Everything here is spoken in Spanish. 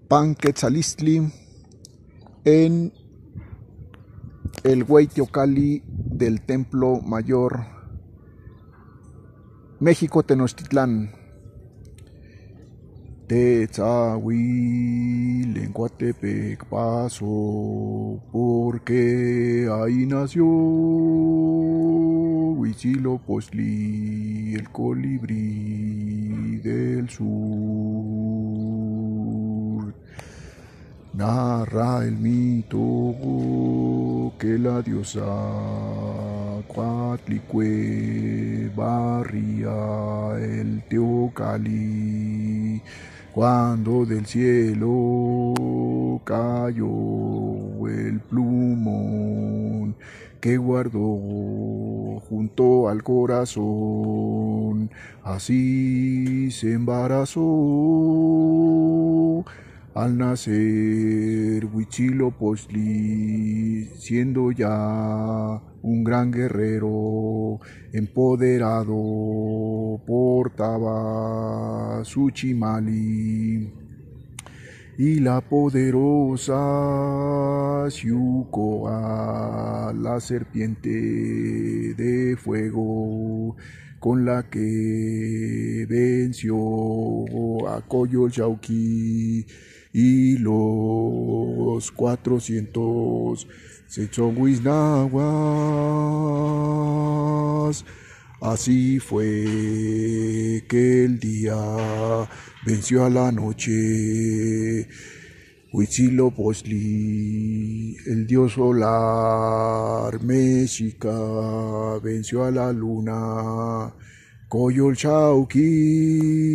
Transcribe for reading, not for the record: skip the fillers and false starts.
Panquetzalistli en el Hueyteocalli del Templo Mayor, México, Tenochtitlán. Tetzahuil en Coatepec pasó, porque ahí nació Huitzilopochtli, el colibrí del sur. Narra el mito que la diosa Coatlicue barría el Teocalli cuando del cielo cayó el plumón que guardó junto al corazón. Así se embarazó al nacer Huitzilopochtli, siendo ya un gran guerrero, empoderado, portaba su chimali. Y la poderosa Xiucoa, la serpiente de fuego, con la que venció a Coyolxauhqui y los 400 Setzohuiznahuas. Así fue que el día venció a la noche. Huitzilopochtli, el dios solar mexica, venció a la luna. Coyolxauhqui.